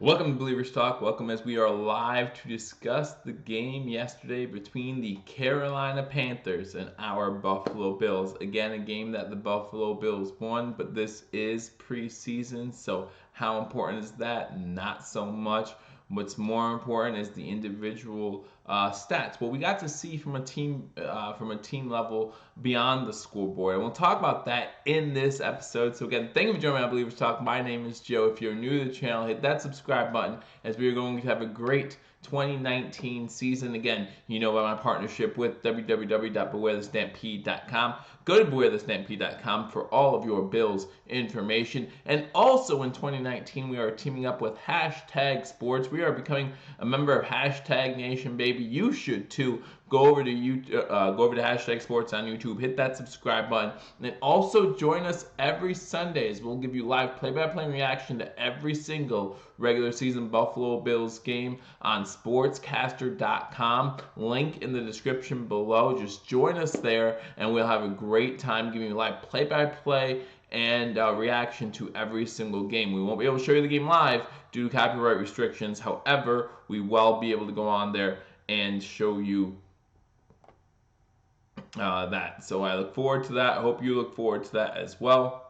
Welcome to Believers Talk. Welcome as we are live to discuss the game yesterday between the Carolina Panthers and our Buffalo Bills. Again, a game that the Buffalo Bills won, but this is preseason, so how important is that? Not so much. What's more important is the individual stats. What we got to see from a team level beyond the scoreboard, and we'll talk about that in this episode. So again, thank you for joining me on Believers Talk. My name is Joe. If you're new to the channel, hit that subscribe button as we are going to have a great 2019 season. Again, you know about my partnership with www.bewarethestampede.com. Go to bewarethestampede.com for all of your Bills information. And also in 2019, we are teaming up with Hashtag Sports. We are becoming a member of Hashtag Nation, baby. You should too. Go over to Hashtag Sports on YouTube. Hit that subscribe button. And also join us every Sundays. We'll give you live play-by-play reaction to every single regular season Buffalo Bills game on sportscaster.com. Link in the description below. Just join us there, and we'll have a great time giving you live play-by-play and reaction to every single game. We won't be able to show you the game live due to copyright restrictions. However, we will be able to go on there and show you that. So I look forward to that. I hope you look forward to that as well.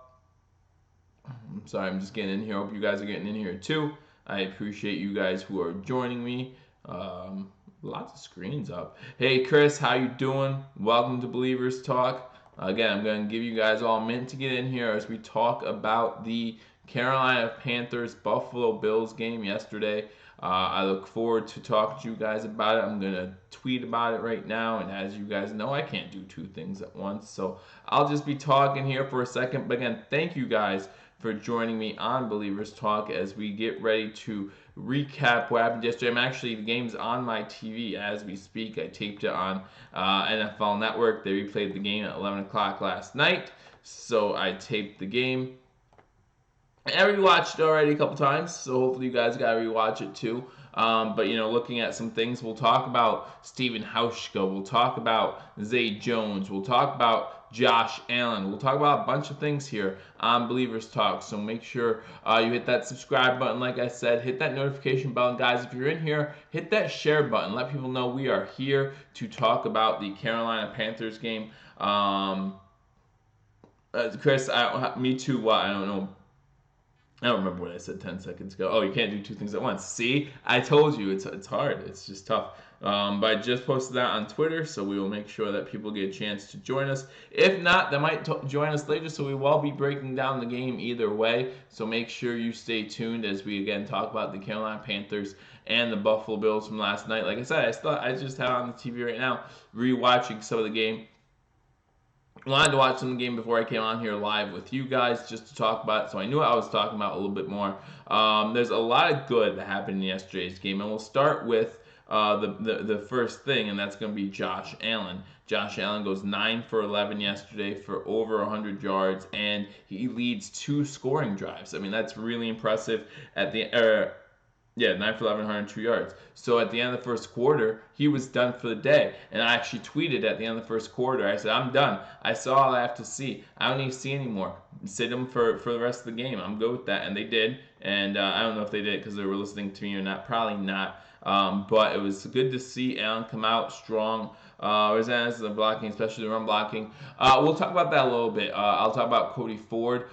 I'm sorry, I'm just getting in here. I hope you guys are getting in here too. I appreciate you guys who are joining me. Lots of screens up. Hey Chris, how you doing? Welcome to Believers Talk. Again, I'm going to give you guys all a minute to get in here as we talk about the Carolina Panthers Buffalo Bills game yesterday. I look forward to talking to you guys about it. I'm going to tweet about it right now, and as you guys know, I can't do two things at once, so I'll just be talking here for a second. But again, thank you guys for joining me on Believers Talk as we get ready to recap what happened yesterday. The game's on my TV as we speak. I taped it on NFL Network. They replayed the game at 11 o'clock last night, so I taped the game. I rewatched it already a couple times, so hopefully you guys got to rewatch it too. But, looking at some things, we'll talk about Stephen Hauschka. We'll talk about Zay Jones. We'll talk about Josh Allen. We'll talk about a bunch of things here on Believers Talk. So make sure you hit that subscribe button, like I said. Hit that notification bell. Guys, if you're in here, hit that share button. Let people know we are here to talk about the Carolina Panthers game. Chris, me too. What? I don't know. I don't remember what I said 10 seconds ago. Oh, you can't do two things at once. See? I told you. It's hard. It's just tough. But I just posted that on Twitter, so we will make sure that people get a chance to join us. If not, they might join us later, so we will be breaking down the game either way. So make sure you stay tuned as we, again, talk about the Carolina Panthers and the Buffalo Bills from last night. Like I said, I just have it on the TV right now, rewatching some of the game. I wanted to watch some of the game before I came on here live with you guys just to talk about it, so I knew I was talking about a little bit more. There's a lot of good that happened in yesterday's game, and we'll start with the first thing, and that's going to be Josh Allen. Josh Allen goes 9 for 11 yesterday for over 100 yards, and he leads 2 scoring drives. I mean, that's really impressive. 9 for 11, 102 yards. So at the end of the first quarter, he was done for the day. And I actually tweeted at the end of the first quarter, I said, I'm done. I saw all I have to see. I don't need to see anymore. Sit him for the rest of the game. I'm good with that. And they did. And I don't know if they did it because they were listening to me or not. Probably not. But it was good to see Allen come out strong. Resilience in the blocking, especially the run blocking. We'll talk about that a little bit. I'll talk about Cody Ford.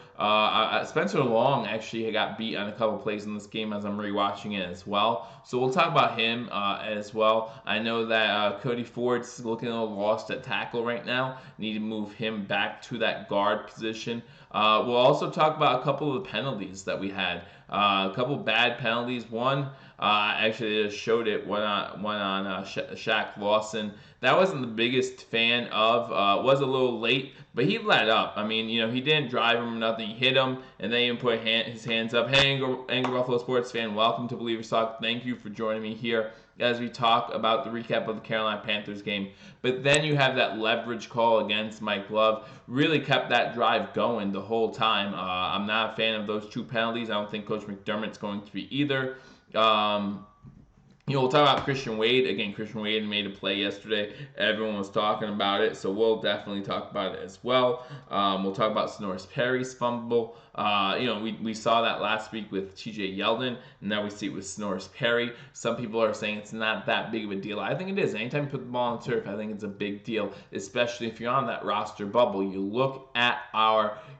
Spencer Long actually got beat on a couple plays in this game as I'm rewatching it as well. So we'll talk about him as well. I know that Cody Ford's looking a little lost at tackle right now. Need to move him back to that guard position. We'll also talk about a couple of the penalties that we had. A couple bad penalties. One, actually just showed it. One on Shaq Lawson. That wasn't the biggest fan of. Was a little late, but he let up. I mean, he didn't drive him or nothing. He hit him, and then he put his hands up. Hey, Angry Buffalo sports fan, welcome to Believers Talk. Thank you for joining me here as we talk about the recap of the Carolina Panthers game. But then you have that leverage call against Mike Love. Really kept that drive going the whole time. I'm not a fan of those 2 penalties. I don't think Coach McDermott's going to be either. We'll talk about Christian Wade. Again, Christian Wade made a play yesterday. Everyone was talking about it, so we'll definitely talk about it as well. We'll talk about Sonoris Perry's fumble. We saw that last week with TJ Yeldon, and now we see it with Snorris Perry. Some people are saying it's not that big of a deal. I think it is. Anytime you put the ball on turf, I think it's a big deal, especially if you're on that roster bubble. You look at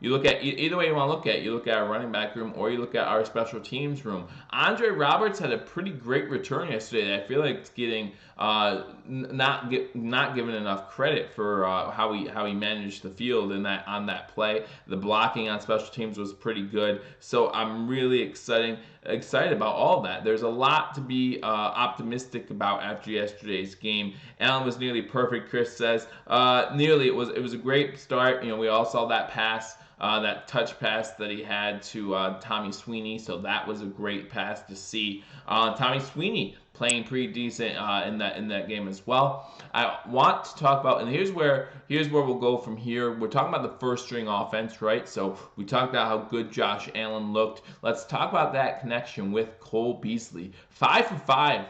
either way you want to look at it. You look at our running back room or you look at our special teams room. Andre Roberts had a pretty great return yesterday. I feel like it's getting not given enough credit for how he managed the field on that play. The blocking on special teams was pretty good. So I'm really excited about all of that. There's a lot to be optimistic about after yesterday's game. Allen was nearly perfect, Chris says. Nearly. It was a great start. We all saw that pass. That touch pass that he had to Tommy Sweeney, so that was a great pass to see. Tommy Sweeney playing pretty decent in that game as well. I want to talk about, and here's where we'll go from here. We're talking about the first string offense, right? So we talked about how good Josh Allen looked. Let's talk about that connection with Cole Beasley. 5 for 5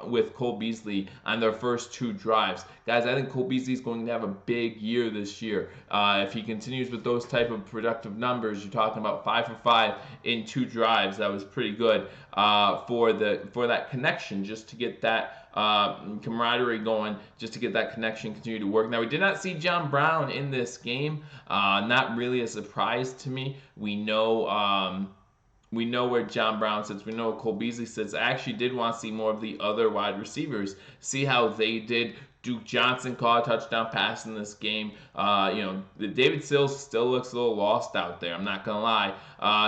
with Cole Beasley on their first 2 drives. Guys, I think Cole Beasley is going to have a big year this year. If he continues with those type of productive numbers, you're talking about 5 for 5 in 2 drives. That was pretty good for that connection, just to get that camaraderie going, just to get that connection continue to work. Now, we did not see John Brown in this game. Not really a surprise to me. We know where John Brown sits. We know where Cole Beasley sits. I actually did want to see more of the other wide receivers, see how they did. Duke Johnson caught a touchdown pass in this game. David Sills still looks a little lost out there. I'm not gonna lie.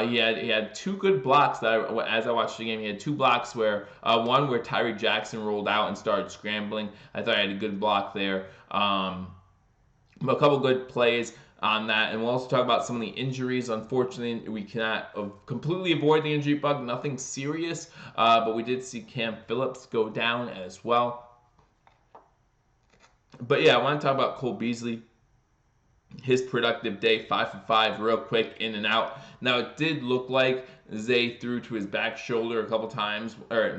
He had 2 good blocks as I watched the game. He had 2 blocks where one where Tyree Jackson rolled out and started scrambling. I thought he had a good block there. But a couple good plays on that, and we'll also talk about some of the injuries. Unfortunately, we cannot completely avoid the injury bug. Nothing serious, but we did see Cam Phillips go down as well. But yeah, I want to talk about Cole Beasley. His productive day, 5 for 5, real quick, in and out. Now, it did look like Zay threw to his back shoulder a couple times, or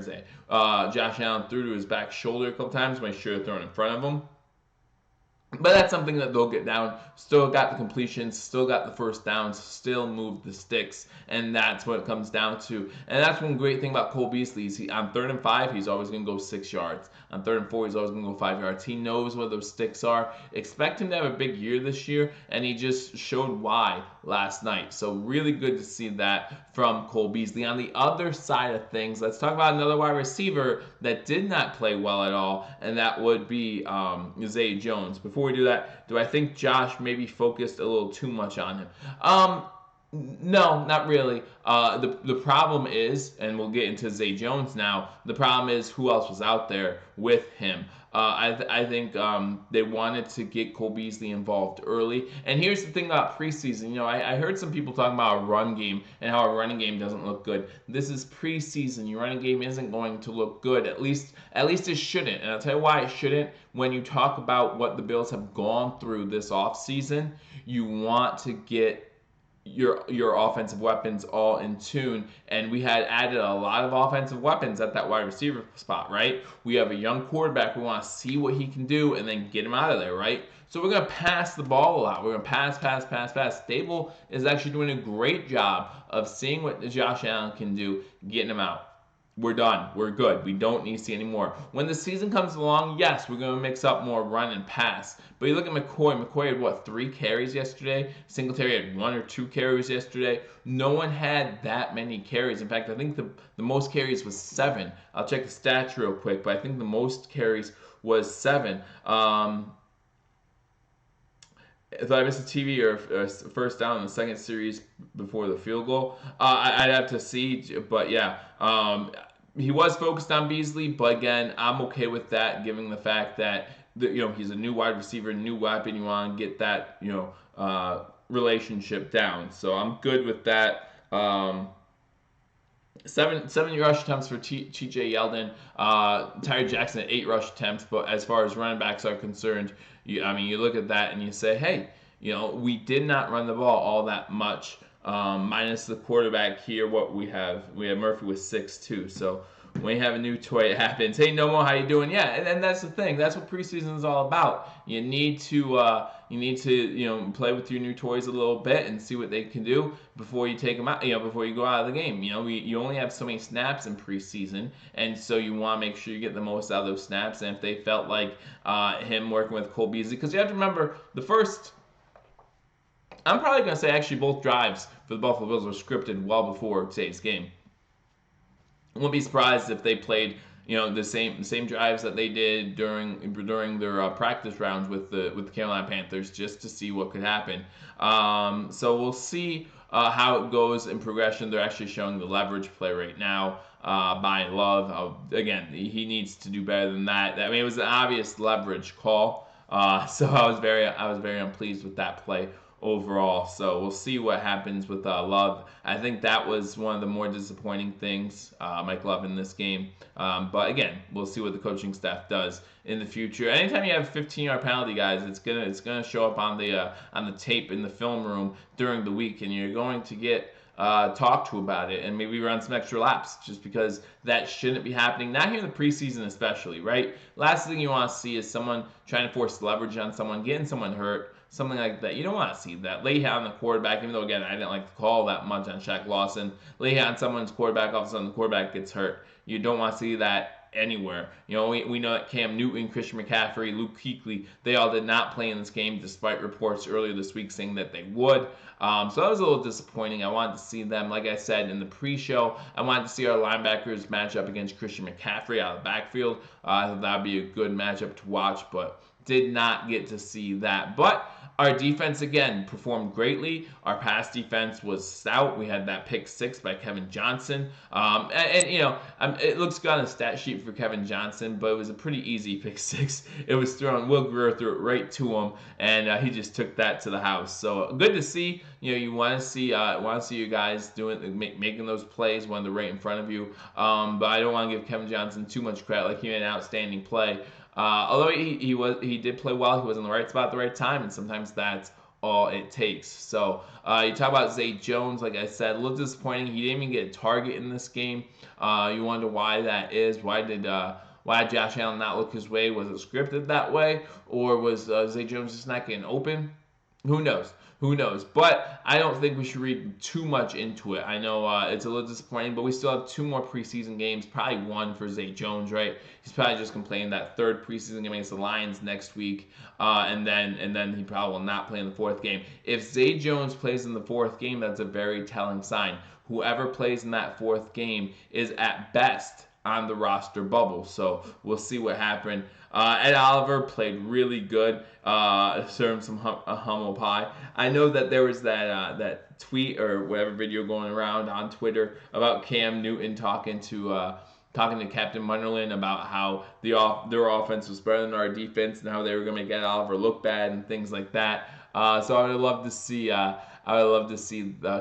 Josh Allen threw to his back shoulder a couple times when he should have thrown in front of him. But that's something that they'll get down. Still got the completions, still got the first downs, still moved the sticks, and that's what it comes down to. And that's one great thing about Cole Beasley is on 3rd and 5, he's always going to go 6 yards. On 3rd and 4, he's always going to go 5 yards. He knows where those sticks are. Expect him to have a big year this year, and he just showed why last night. So really good to see that from Cole Beasley. On the other side of things, let's talk about another wide receiver that did not play well at all, and that would be Zay Jones. Before we do that, do I think Josh maybe focused a little too much on him? No, not really. The problem is, and we'll get into Zay Jones now, the problem is who else was out there with him. I think they wanted to get Cole Beasley involved early. And here's the thing about preseason. I heard some people talking about a run game and how a running game doesn't look good. This is preseason. Your running game isn't going to look good. At least it shouldn't. And I'll tell you why it shouldn't. When you talk about what the Bills have gone through this offseason, you want to get your offensive weapons all in tune, and we had added a lot of offensive weapons at that wide receiver spot, right? We have a young quarterback. We want to see what he can do and then get him out of there, right? So we're going to pass the ball a lot. We're going to pass. Stable is actually doing a great job of seeing what Josh Allen can do, getting him out. We're done. We're good. We don't need to see any more. When the season comes along, yes, we're going to mix up more run and pass. But you look at McCoy. McCoy had, 3 carries yesterday? Singletary had 1 or 2 carries yesterday. No one had that many carries. In fact, I think the most carries was 7. I'll check the stats real quick, but I think the most carries was 7. If I missed a TV or a first down in the second series before the field goal, I'd have to see. But yeah, he was focused on Beasley. But again, I'm okay with that, given the fact that he's a new wide receiver, new weapon. You want to get that relationship down. So I'm good with that. 7 rush attempts for TJ Yeldon. Tyree Jackson at 8 rush attempts. But as far as running backs are concerned, you look at that and you say, hey, we did not run the ball all that much. Minus the quarterback here, what we have Murphy with 6 too. So when you have a new toy, it happens. Hey, Nomo, how you doing? Yeah, and that's the thing. That's what preseason is all about. You need to play with your new toys a little bit and see what they can do before you take them out. Before you go out of the game. You only have so many snaps in preseason, and so you want to make sure you get the most out of those snaps. And if they felt like him working with Cole Beasley, because you have to remember the first. I'm probably going to say actually both drives for the Buffalo Bills were scripted well before today's game. I wouldn't be surprised if they played, the same drives that they did during their practice rounds with the Carolina Panthers, just to see what could happen. So we'll see how it goes in progression. They're actually showing the leverage play right now by Love. Again, he needs to do better than that. I mean, it was an obvious leverage call. So I was very unpleased with that play overall. So we'll see what happens with Love. I think that was one of the more disappointing things, Mike Love, in this game. But again, we'll see what the coaching staff does in the future. Anytime you have a 15-yard penalty, guys, it's gonna show up on the tape in the film room during the week, and you're going to get talk to about it and maybe run some extra laps, just because that shouldn't be happening. Not here in the preseason especially, right? Last thing you want to see is someone trying to force leverage on someone, getting someone hurt, something like that. You don't want to see that. Lay on the quarterback, even though, again, I didn't like the call that much on Shaq Lawson. Lay on someone's quarterback, all of a sudden the quarterback gets hurt. You don't want to see that anywhere. We know that Cam Newton, Christian McCaffrey, Luke Kuechly, they all did not play in this game, despite reports earlier this week saying that they would. So that was a little disappointing. I wanted to see them, like I said in the pre-show, I wanted to see our linebackers match up against Christian McCaffrey out of the backfield. I thought that would be a good matchup to watch, but did not get to see that. But our defense, again, performed greatly. Our pass defense was stout. We had that pick 6 by Kevin Johnson. It looks good on the stat sheet for Kevin Johnson, but it was a pretty easy pick 6. It was thrown, Will Greer threw it right to him, and he just took that to the house. So good to see. You want to see you guys making those plays when they're right in front of you. But I don't want to give Kevin Johnson too much credit. Like, he made an outstanding play. Although he did play well, he was in the right spot at the right time, and sometimes that's all it takes. So you talk about Zay Jones, like I said, a little disappointing. He didn't even get a target in this game. You wonder why that is. Why did Josh Allen not look his way? Was it scripted that way, or was Zay Jones just not getting open? Who knows? But I don't think we should read too much into it. I know it's a little disappointing, but we still have 2 more preseason games, probably 1 for Zay Jones, right? He's probably just complaining that 3rd preseason game against the Lions next week, and then he probably will not play in the 4th game. If Zay Jones plays in the 4th game, that's a very telling sign. Whoever plays in that 4th game is at best on the roster bubble. So we'll see what happened. Ed Oliver played really good. Served some humble pie. I know that there was that tweet or whatever video going around on Twitter about Cam Newton talking to Captain Munderland about how their offense was better than our defense and how they were going to make Ed Oliver look bad and things like that. So I would love to see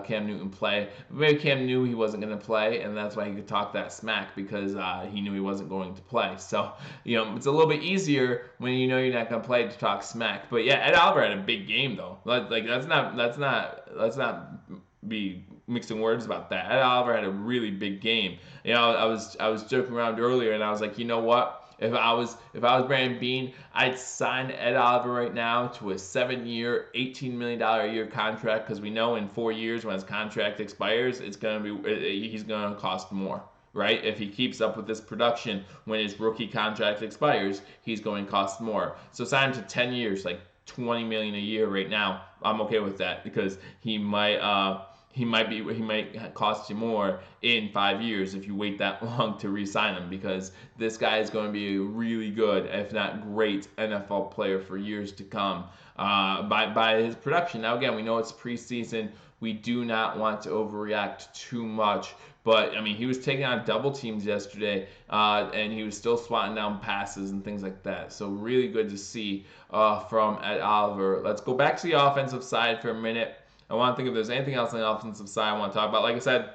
Cam Newton play. Maybe Cam knew he wasn't going to play, and that's why he could talk that smack, because he knew he wasn't going to play. So, it's a little bit easier when you know you're not going to play to talk smack. But yeah, Ed Oliver had a big game though. Like let's not be mixing words about that. Ed Oliver had a really big game. I was joking around earlier, and I was like, you know what? If I was Brandon Beane, I'd sign Ed Oliver right now to a 7-year, $18 million a year contract, because we know in 4 years when his contract expires, he's gonna cost more, right? If he keeps up with this production when his rookie contract expires, he's going to cost more. So sign him to 10 years, like $20 million a year right now. I'm okay with that, because he might cost you more in 5 years if you wait that long to re-sign him, because this guy is going to be a really good, if not great, NFL player for years to come by his production. Now, again, we know it's preseason. We do not want to overreact too much, but I mean, he was taking on double teams yesterday, and he was still swatting down passes and things like that. So really good to see from Ed Oliver. Let's go back to the offensive side for a minute. I want to think if there's anything else on the offensive side I want to talk about. Like I said,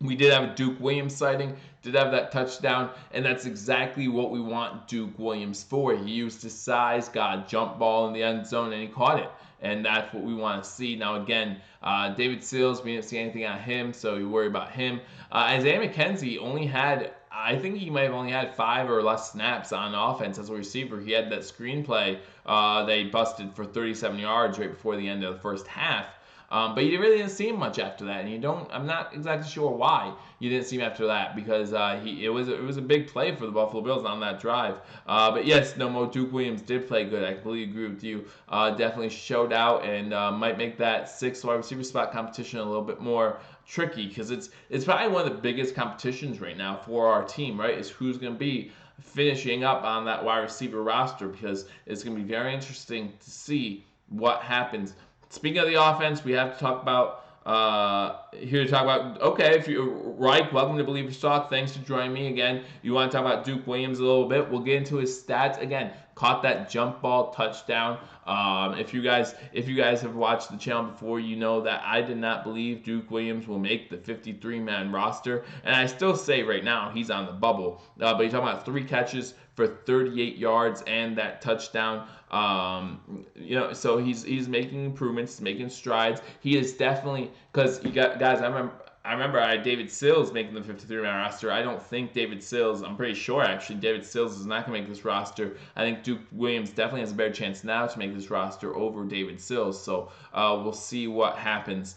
we did have a Duke Williams sighting, did have that touchdown, and that's exactly what we want Duke Williams for. He used his size, got a jump ball in the end zone, and he caught it. And that's what we want to see. Now, again, David Sills, we didn't see anything on him, so we worry about him. Isaiah McKenzie only had I think he might have only had 5 or less snaps on offense as a receiver. He had that screenplay they busted for 37 yards right before the end of the first half. But you really didn't see him much after that, and I'm not exactly sure why you didn't see him after that, because it was a big play for the Buffalo Bills on that drive. But yes, no more Duke Williams did play good. I completely agree with you. Definitely showed out, and might make that 6th wide receiver spot competition a little bit more tricky, because it's probably one of the biggest competitions right now for our team. Right, is who's going to be finishing up on that wide receiver roster, because it's going to be very interesting to see what happens. Speaking of the offense, we have to talk about here to talk about. Okay, if you Reich, welcome to Believers Talk. Thanks for joining me again. You want to talk about Duke Williams a little bit? We'll get into his stats again. Caught that jump ball touchdown. If you guys have watched the channel before, you know that I did not believe Duke Williams will make the 53-man roster, and I still say right now he's on the bubble. But you're talking about 3 catches for 38 yards and that touchdown. So he's making improvements, making strides. He is definitely, because you got guys. I remember I had David Sills making the 53-man roster. I don't think David Sills, I'm pretty sure actually, David Sills is not going to make this roster. I think Duke Williams definitely has a better chance now to make this roster over David Sills. So we'll see what happens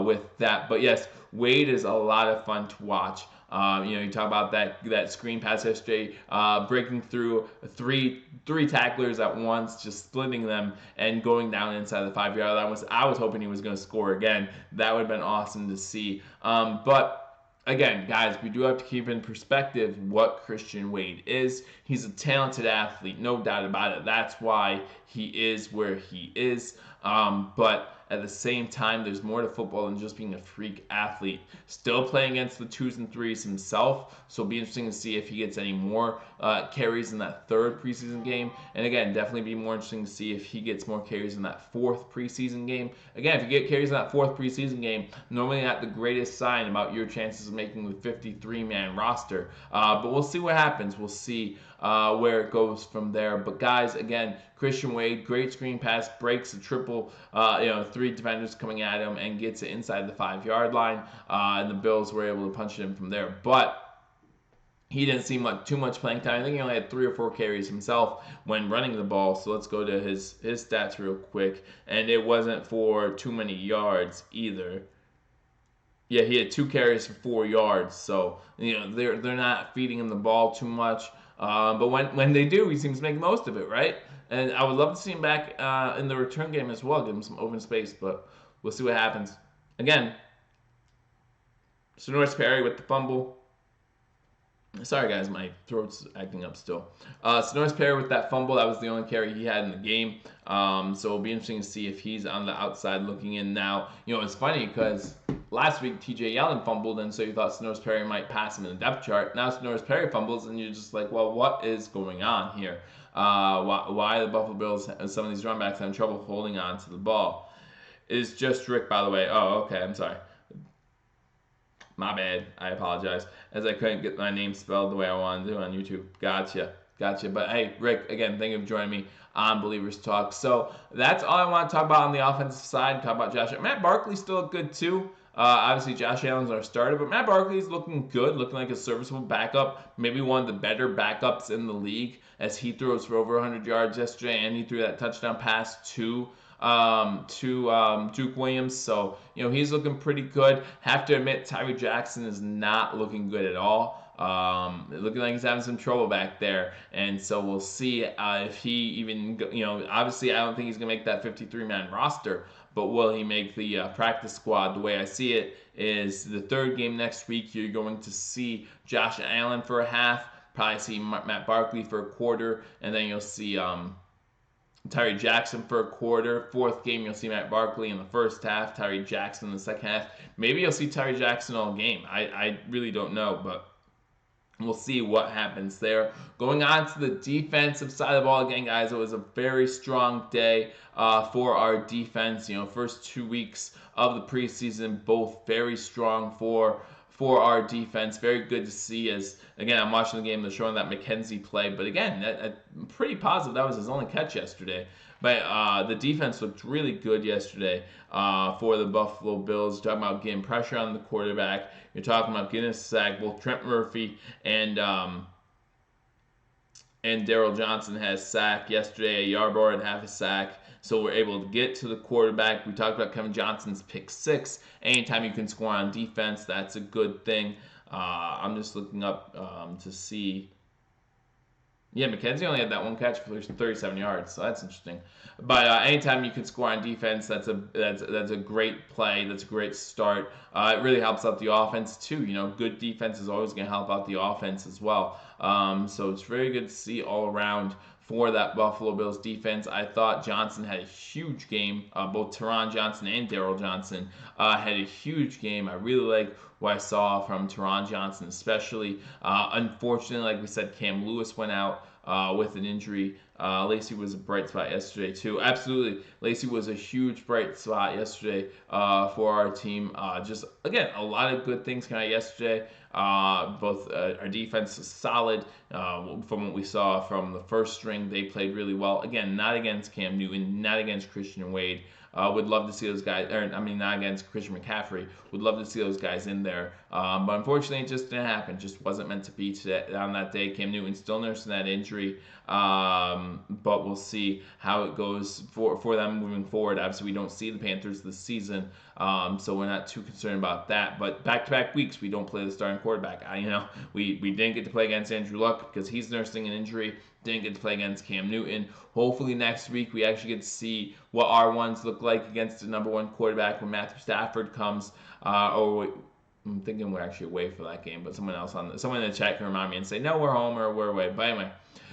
with that. But yes, Wade is a lot of fun to watch. You talk about that screen pass yesterday, breaking through three tacklers at once, just splitting them and going down inside the 5-yard line. I was hoping he was going to score again. That would have been awesome to see. But again, guys, we do have to keep in perspective what Christian Wade is. He's a talented athlete, no doubt about it. That's why he is where he is. But at the same time, there's more to football than just being a freak athlete. Still playing against the 2s and 3s himself, so it'll be interesting to see if he gets any more carries in that 3rd preseason game. And again, definitely be more interesting to see if he gets more carries in that 4th preseason game. Again, if you get carries in that 4th preseason game, normally not the greatest sign about your chances of making the 53-man roster. But we'll see what happens. We'll see where it goes from there. But guys, again, Christian Wade, great screen pass, breaks the triple, 3 defenders coming at him and gets it inside the 5-yard line. And the Bills were able to punch it in from there. But he didn't see too much playing time. I think he only had 3 or 4 carries himself when running the ball. So let's go to his stats real quick. And it wasn't for too many yards either. Yeah, he had 2 carries for 4 yards. So they're not feeding him the ball too much. But when they do, he seems to make most of it, right? And I would love to see him back in the return game as well, give him some open space, but we'll see what happens. Again, Sonoris Perry with the fumble. Sorry, guys, my throat's acting up still. Sonoris Perry with that fumble. That was the only carry he had in the game. So it'll be interesting to see if he's on the outside looking in now. It's funny because last week TJ Yeldon fumbled, and so you thought Sonoris Perry might pass him in the depth chart. Now Sonoris Perry fumbles, and you're just like, well, what is going on here? Why the Buffalo Bills and some of these runbacks having trouble holding on to the ball? Is just Rick, by the way. Oh, okay, I'm sorry. My bad. I apologize. As I couldn't get my name spelled the way I wanted to on YouTube. Gotcha. But hey, Rick, again, thank you for joining me on Believers Talk. So that's all I want to talk about on the offensive side. Talk about Josh. Matt Barkley's still good too. Obviously, Josh Allen's our starter, but Matt Barkley's looking good, looking like a serviceable backup, maybe one of the better backups in the league, as he throws for over 100 yards yesterday, and he threw that touchdown pass to Duke Williams. So he's looking pretty good. Have to admit, Tyree Jackson is not looking good at all. Looking like he's having some trouble back there, and so we'll see if he even obviously I don't think he's gonna make that 53-man roster, but will he make the practice squad? The way I see it is the 3rd game next week, you're going to see Josh Allen for a half, probably see Matt Barkley for a quarter, and then you'll see Tyree Jackson for a quarter. 4th game, you'll see Matt Barkley in the first half, Tyree Jackson in the second half. Maybe you'll see Tyree Jackson all game. I really don't know, but we'll see what happens there. Going on to the defensive side of the ball again, guys, it was a very strong day for our defense. First 2 weeks of the preseason, both very strong for for our defense. Very good to see. As again, I'm watching the game. They're showing that McKenzie play, but again, I'm pretty positive that was his only catch yesterday. But the defense looked really good yesterday for the Buffalo Bills. You're talking about getting pressure on the quarterback. You're talking about getting a sack. Both Trent Murphy and Daryl Johnson has sack yesterday. Yarbrough had half a sack. So we're able to get to the quarterback. We talked about Kevin Johnson's pick six. Anytime you can score on defense, that's a good thing. I'm just looking up to see. Yeah, McKenzie only had that one catch for 37 yards, so that's interesting. But anytime you can score on defense, that's a great play. That's a great start. It really helps out the offense too. Good defense is always going to help out the offense as well. So it's very good to see all around for that Buffalo Bills defense. I thought Johnson had a huge game. Both Teron Johnson and Daryl Johnson had a huge game. I really like what I saw from Teron Johnson, especially. Unfortunately, like we said, Cam Lewis went out with an injury. Lacey was a bright spot yesterday too. Absolutely, Lacey was a huge bright spot yesterday for our team. Just again, a lot of good things came out yesterday. Both our defense is solid. From what we saw from the first string, they played really well. Again, not against Cam Newton, not against Christian Wade. Would love to see those guys, not against Christian McCaffrey. Would love to see those guys in there. But unfortunately, it just didn't happen. Just wasn't meant to be today, on that day. Cam Newton still nursing that injury. But we'll see how it goes for them moving forward. Obviously, we don't see the Panthers this season, so we're not too concerned about that. But back-to-back weeks, we don't play the starting quarterback. We didn't get to play against Andrew Luck because he's nursing an injury. Didn't get to play against Cam Newton. Hopefully next week we actually get to see what our ones look like against the number one quarterback when Matthew Stafford comes. I'm thinking we're actually away for that game, but someone in the chat can remind me and say, no, we're home or we're away. But anyway.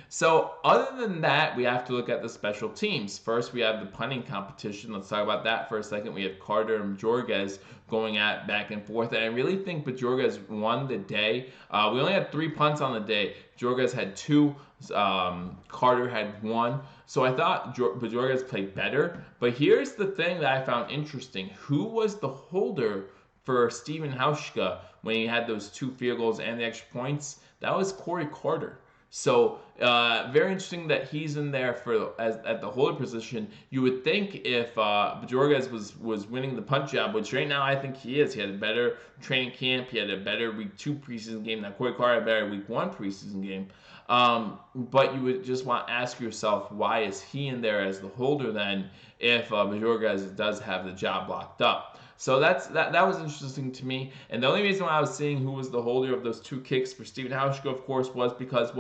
So other than that, we have to look at the special teams. First, we have the punting competition. Let's talk about that for a second. We have Carter and Bajorges going at back and forth. And I really think Bajorges won the day. We only had 3 punts on the day. Bajorges had 2. Carter had 1. So I thought Bajorges played better. But here's the thing that I found interesting. Who was the holder for Stephen Hauschka when he had those 2 field goals and the extra points? That was Corey Carter. So very interesting that he's in there at the holder position. You would think if Bajorges was winning the punt job, which right now I think he is. He had a better training camp. He had a better week 2 preseason game. Now Corey Carter had a better week 1 preseason game. But you would just want to ask yourself, why is he in there as the holder then if Bajorges does have the job locked up? So that was interesting to me. And the only reason why I was seeing who was the holder of those 2 kicks for Stephen Hauschka, of course, was because,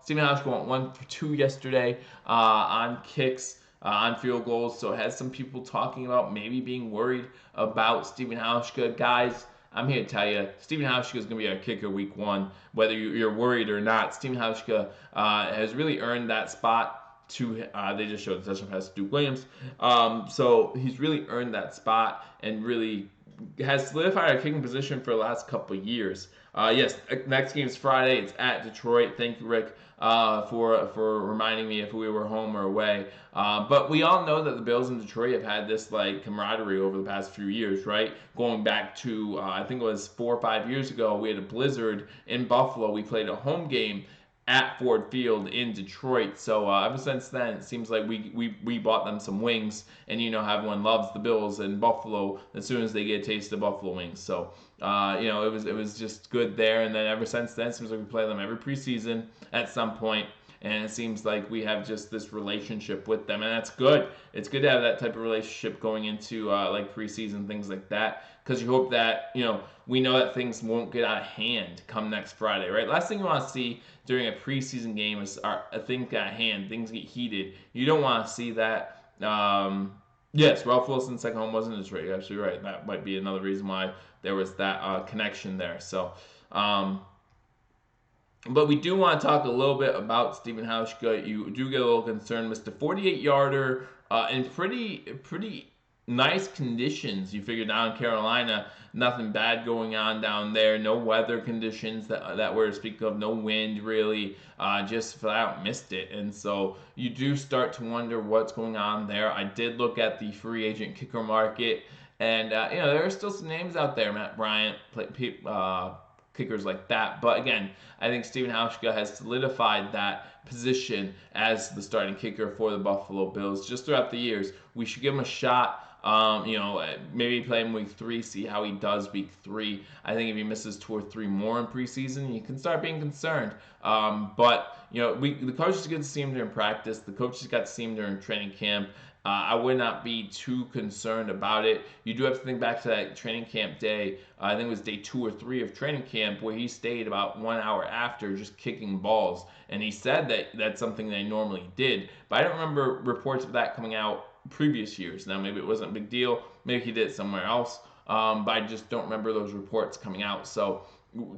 Stephen Hauschka went 1 for 2 yesterday on kicks, on field goals. So it has some people talking about maybe being worried about Stephen Hauschka. Guys, I'm here to tell you, Stephen Hauschka is going to be our kicker week 1. Whether you're worried or not, Stephen Hauschka has really earned that spot. They just showed the touchdown pass to Duke Williams. So he's really earned that spot and really has solidified our kicking position for the last couple of years. Yes, next game is Friday. It's at Detroit. Thank you, Rick, for reminding me if we were home or away. But we all know that the Bills in Detroit have had this camaraderie over the past few years, right? Going back to I think it was 4 or 5 years ago, we had a blizzard in Buffalo. We played a home game at Ford Field in Detroit. So ever since then, it seems like we bought them some wings, and everyone loves the Bills and Buffalo as soon as they get a taste of Buffalo wings. So it was just good there, and then ever since then, it seems like we play them every preseason at some point, and it seems like we have just this relationship with them, and that's good. It's good to have that type of relationship going into preseason, things like that, because you hope that we know that things won't get out of hand come next Friday, right? Last thing you want to see during a preseason game is a thing get out of hand, things get heated. You don't want to see that. Yes, Ralph Wilson's second home was in Detroit. You're absolutely right. That might be another reason why there was that connection there. So, but we do want to talk a little bit about Stephen Hauschka. You do get a little concerned. Mr. 48-yarder in pretty nice conditions. You figure down in Carolina, nothing bad going on down there. No weather conditions that we're speaking of. No wind, really. Just flat out missed it. And so you do start to wonder what's going on there. I did look at the free agent kicker market, And there are still some names out there, Matt Bryant, kickers like that. But again, I think Steven Hauschka has solidified that position as the starting kicker for the Buffalo Bills just throughout the years. We should give him a shot. Maybe play him week 3, see how he does week 3. I think if he misses 2 or 3 more in preseason, you can start being concerned. The coaches get to see him during practice. The coaches got to see him during training camp. I would not be too concerned about it. You do have to think back to that training camp day. I think it was day 2 or 3 of training camp where he stayed about 1 hour after just kicking balls. And he said that that's something they normally did. But I don't remember reports of that coming out previous years. Now, maybe it wasn't a big deal. Maybe he did it somewhere else. But I just don't remember those reports coming out. So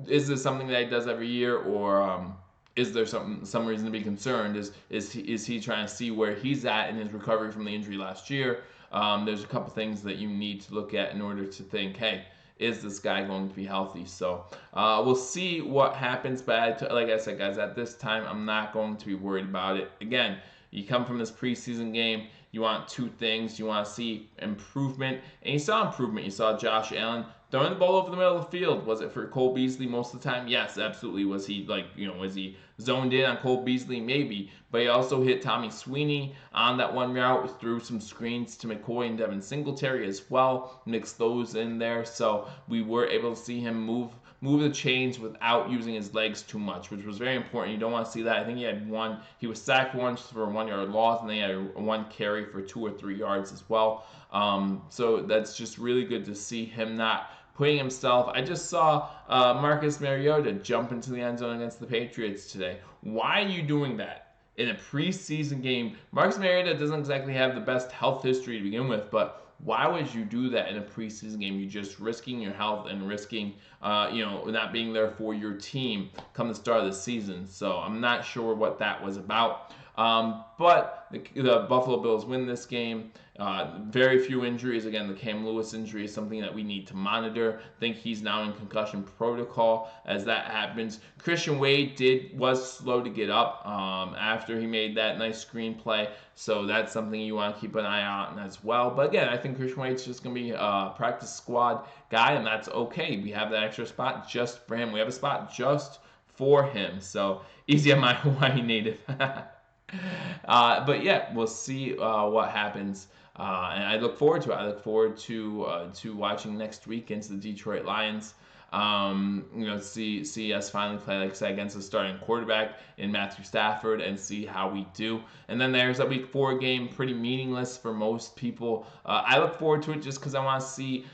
is this something that he does every year, or is there some reason to be concerned? Is he trying to see where he's at in his recovery from the injury last year? There's a couple things that you need to look at in order to think, hey, is this guy going to be healthy? So we'll see what happens. But like I said, guys, at this time, I'm not going to be worried about it. Again, you come from this preseason game, you want 2 things. You want to see improvement, and you saw improvement. You saw Josh Allen throwing the ball over the middle of the field. Was it for Cole Beasley most of the time? Yes, absolutely. Was he was he zoned in on Cole Beasley? Maybe. But he also hit Tommy Sweeney on that one route, threw some screens to McCoy and Devin Singletary as well, mixed those in there. So we were able to see him move the chains without using his legs too much, which was very important. You don't want to see that. I think he was sacked once for a 1-yard loss, and then he had 1 carry for 2 or 3 yards as well. So that's just really good to see him not putting himself. I just saw Marcus Mariota jump into the end zone against the Patriots today. Why are you doing that in a preseason game? Marcus Mariota doesn't exactly have the best health history to begin with, but why would you do that in a preseason game? You're just risking your health and risking, not being there for your team come the start of the season. So I'm not sure what that was about. But the Buffalo Bills win this game. Very few injuries. Again, the Cam Lewis injury is something that we need to monitor. I think he's now in concussion protocol as that happens. Christian Wade was slow to get up after he made that nice screenplay. So that's something you want to keep an eye on as well. But again, I think Christian Wade's just going to be a practice squad guy, and that's okay. We have that extra spot just for him. We have a spot just for him. So easy on my Hawaii native. But yeah, we'll see what happens, and I look forward to it. I look forward to watching next week against the Detroit Lions. See us finally play, like I said, against a starting quarterback in Matthew Stafford, and see how we do. And then there's a week 4 game, pretty meaningless for most people. I look forward to it just because I want to see,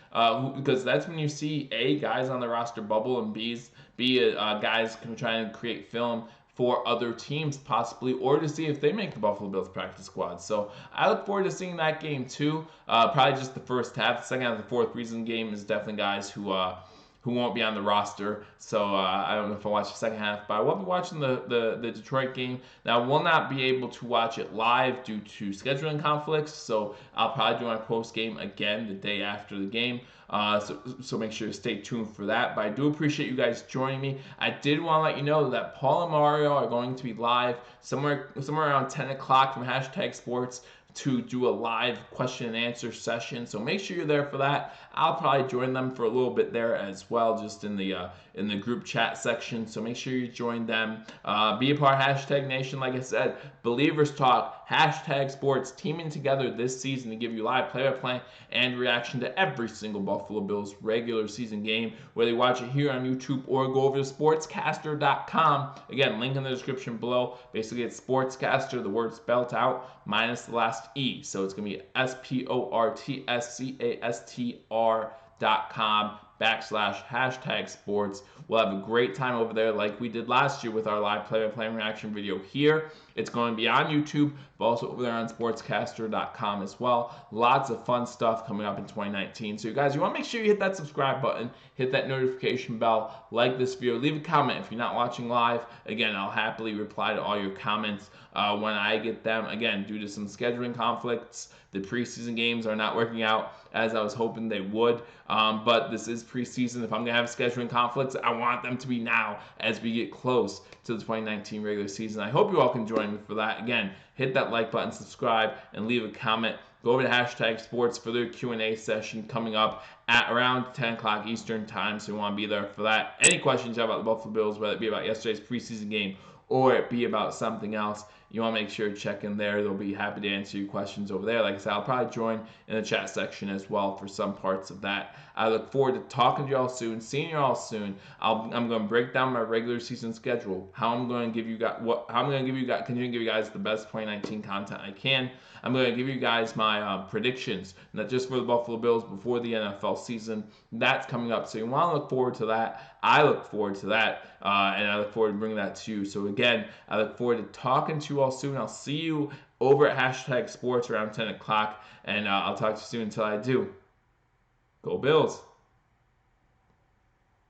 because that's when you see guys on the roster bubble, and B guys trying to create film for other teams possibly, or to see if they make the Buffalo Bills practice squad. So I look forward to seeing that game too. Probably just the first half. The second half of the fourth preseason game is definitely guys who won't be on the roster. So I don't know if I'll watch the second half, but I will be watching the Detroit game. Now, I will not be able to watch it live due to scheduling conflicts, so I'll probably do my post game again the day after the game. So make sure to stay tuned for that. But I do appreciate you guys joining me. I did want to let you know that Paul and Mario are going to be live somewhere around 10 o'clock from #sports to do a live question and answer session. So make sure you're there for that. I'll probably join them for a little bit there as well, just in the group chat section. So make sure you join them. Be a part of #Nation. Like I said, Believers Talk, #sports, teaming together this season to give you live play-by-play and reaction to every single Buffalo Bills regular season game, whether you watch it here on YouTube or go over to sportscaster.com. Again, link in the description below. Basically, it's Sportscaster, the word spelled out, minus the last E. So it's going to be sportscastr.com/ #sports. We'll have a great time over there like we did last year with our live play-by-play reaction video here. It's going to be on YouTube, but also over there on sportscaster.com as well. Lots of fun stuff coming up in 2019. So you guys, you want to make sure you hit that subscribe button, hit that notification bell, like this video, leave a comment if you're not watching live. Again, I'll happily reply to all your comments when I get them. Again, due to some scheduling conflicts, the preseason games are not working out as I was hoping they would. But this is preseason. If I'm going to have scheduling conflicts, I want them to be now as we get close to the 2019 regular season. I hope you all can join me for that. Again, hit that like button, subscribe, and leave a comment. Go over to Hashtag Sports for their Q&A session coming up at around 10 o'clock Eastern time, so you want to be there for that. Any questions you have about the Buffalo Bills, whether it be about yesterday's preseason game or it be about something else, you want to make sure to check in there. They'll be happy to answer your questions over there. Like I said, I'll probably join in the chat section as well for some parts of that. I look forward to talking to y'all soon, seeing y'all soon. I'm going to break down my regular season schedule, how I'm going to give you guys continue to give you guys the best 2019 content I can. I'm going to give you guys my predictions, not just for the Buffalo Bills before the NFL season. That's coming up, so you want to look forward to that. I look forward to that, and I look forward to bringing that to you. So again, I look forward to talking to you all soon. I'll see you over at Hashtag Sports around 10 o'clock, and I'll talk to you soon. Until I do, go Bills.